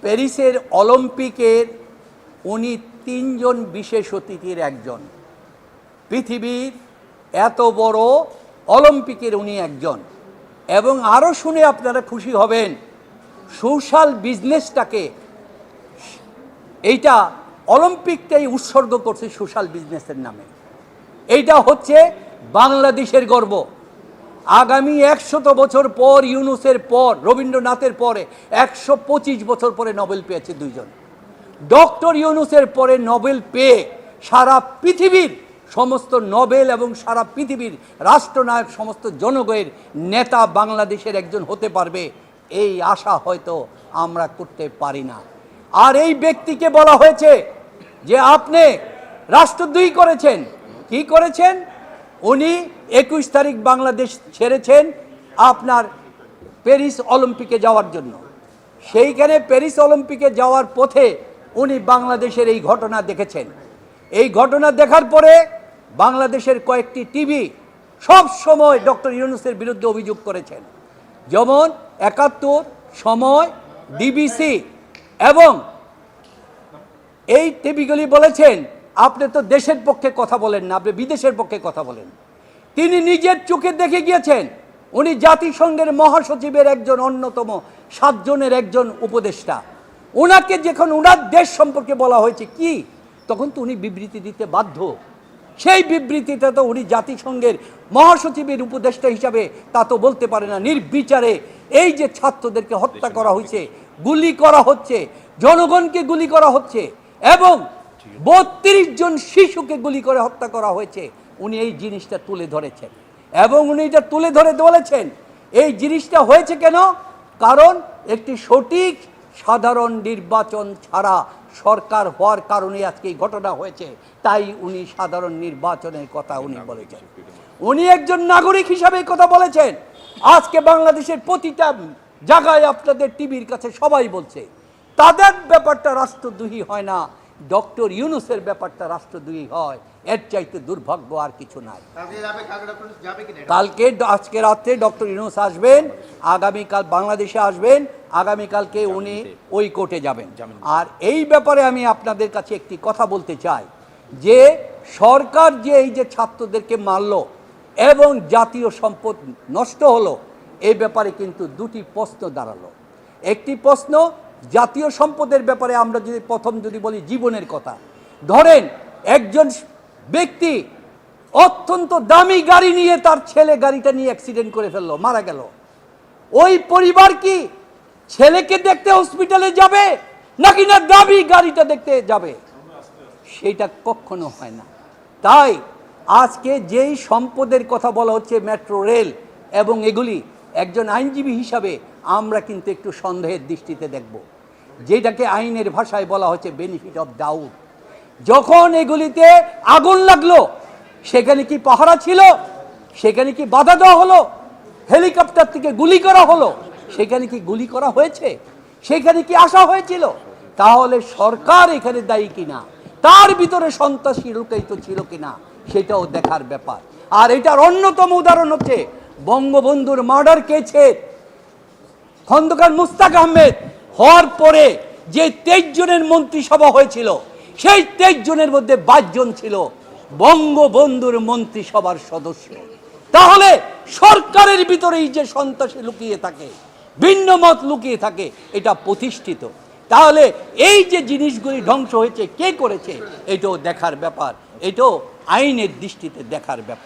প্যারিসের অলিম্পিকের উনি তিনজন বিশেষ অতিথির একজন। পৃথিবীর এত বড় অলিম্পিকের উনি একজন। এবং আরও শুনে আপনারা খুশি হবেন, সোশ্যাল বিজনেসটাকে এইটা অলিম্পিকটাই উৎসর্গ করছে সোশ্যাল বিজনেসের নামে। এইটা হচ্ছে বাংলাদেশের গর্ব। আগামী 100 বছর পর, ইউনুসের পর, রবীন্দ্রনাথের পরে 125 বছর পরে নোবেল পেয়েছে দুইজন। ডক্টর ইউনুসের পরে নোবেল পেয়ে সারা পৃথিবীর সমস্ত নোবেল এবং সারা পৃথিবীর রাষ্ট্রনায়ক, সমস্ত জনগণের নেতা বাংলাদেশের একজন হতে পারবে, এই আশা হয়তো আমরা করতে পারি না। আর এই ব্যক্তিকে বলা হয়েছে যে আপনি রাষ্ট্রদ্রোহী করেছেন। কি করেছেন? উনি 21 তারিখ বাংলাদেশ ছেড়েছেন আপনার প্যারিস অলিম্পিকে যাওয়ার জন্য। সেইখানে প্যারিস অলিম্পিকে যাওয়ার পথে উনি বাংলাদেশের এই ঘটনা দেখেছেন। এই ঘটনা দেখার পরে বাংলাদেশের কয়েকটি টিভি সব সময় ডক্টর ইউনূসের বিরুদ্ধে অভিযোগ করেছেন, যেমন ৭১, সময়, ডিবিসি, এবং এই টিভিগুলি বলেছেন আপনি তো দেশের পক্ষে কথা বলেন না, আপনি বিদেশের পক্ষে কথা বলেন। তিনি নিজের চোখে দেখে গিয়েছেন, উনি জাতিসংঘের মহাসচিবের একজন, অন্যতম 7 জনের একজন উপদেষ্টা। ওনাকে যখন ওনার দেশ সম্পর্কে বলা হয়েছে কি, তখন তো উনি বিবৃতি দিতে বাধ্য। সেই বিবৃতিটা তো উনি জাতিসংঘের মহাসচিবের উপদেষ্টা হিসাবে তা তো বলতে পারে না। নির্বিচারে এই যে ছাত্রদেরকে হত্যা করা হয়েছে, গুলি করা হচ্ছে, জনগণকে গুলি করা হচ্ছে, এবং 32 জন শিশুকে গুলি করে হত্যা করা হয়েছে, উনি এই জিনিসটা তুলে ধরেছেন। এবং উনি এটা তুলে ধরে বলেছেন এই জিনিসটা হয়েছে কেন? কারণ একটি সঠিক সাধারণ নির্বাচন ছাড়া সরকার হওয়ার কারণে আজকে এই ঘটনা হয়েছে। তাই উনি সাধারণ নির্বাচনের কথা উনি বলেছেন। উনি একজন নাগরিক হিসাবে কথা বলেছেন। আজকে বাংলাদেশের প্রতিটা জায়গায় আপনাদের টিভির কাছে সবাই বলছে তাদের ব্যাপারটা রাষ্ট্রদ্রোহী হয় না, ডক্টর ইউনূসের ব্যাপারটা রাষ্ট্রদ্রোহী হয়। এর চাইতে দুর্ভাগ্য আর কিছু নাই। কালকে, আজকে রাত্রে ডক্টর ইউনূস আসবেন, আগামীকাল বাংলাদেশে আসবেন, আগামীকালকে উনি ওই কোর্টে যাবেন। আর এই ব্যাপারে আমি আপনাদের কাছে একটি কথা বলতে চাই যে সরকার যে এই যে ছাত্রদেরকে মারল এবং জাতীয় সম্পদ নষ্ট হলো, এই ব্যাপারে কিন্তু দুটি প্রশ্ন দাঁড়ালো। একটি প্রশ্ন জাতীয় সম্পদের ব্যাপারে, আমরা যদি প্রথম যদি বলি জীবনের কথা, ধরেন একজন ব্যক্তি অত্যন্ত দামি গাড়ি নিয়ে তার ছেলে গাড়িটা নিয়ে অ্যাক্সিডেন্ট করে ফেললো, মারা গেল। ওই পরিবার কি ছেলেকে দেখতে হসপিটালে যাবে নাকি না দামি গাড়িটা দেখতে যাবে? সেটা কখনো হয় না। তাই আজকে যেই সম্পদের কথা বলা হচ্ছে, মেট্রো রেল এবং এগুলি, একজন আইনজীবী হিসাবে আমরা কিন্তু একটু সন্দেহের দৃষ্টিতে দেখব। যেটাকে আইনের ভাষায় বলা হচ্ছে বেনিফিট অফ ডাউট। যখন এগুলিতে আগুন লাগলো, সেখানে কি পাহারা ছিল? সেখানে কি বাধা দেওয়া হলো? হেলিকপ্টার থেকে গুলি করা হলো? সেখানে কি গুলি করা হয়েছে? সেখানে কি আসা হয়েছিল? তাহলে সরকার এখানে দায়ী কিনা, তার ভিতরে সন্ত্রাসী লুকায়িত ছিল কিনা, সেটাও দেখার ব্যাপার। আর এটার অন্যতম উদাহরণ হচ্ছে বঙ্গবন্ধুর মার্ডার কেসের খন্দকার মুস্তাক আহমেদ হওয়ার পরে যে 23 জনের মন্ত্রিসভা হয়েছিল, সেই 23 জনের মধ্যে 22 জন ছিল বঙ্গবন্ধুর মন্ত্রিসভার সদস্য। তাহলে সরকারের ভিতরেই যে সন্ত্রাসী লুকিয়ে থাকে, ভিন্ন মত লুকিয়ে থাকে, এটা প্রতিষ্ঠিত। তাহলে এই যে জিনিসগুলি ধ্বংস হয়েছে, কে করেছে, এটাও দেখার ব্যাপার, এটাও আইনের দৃষ্টিতে দেখার ব্যাপার।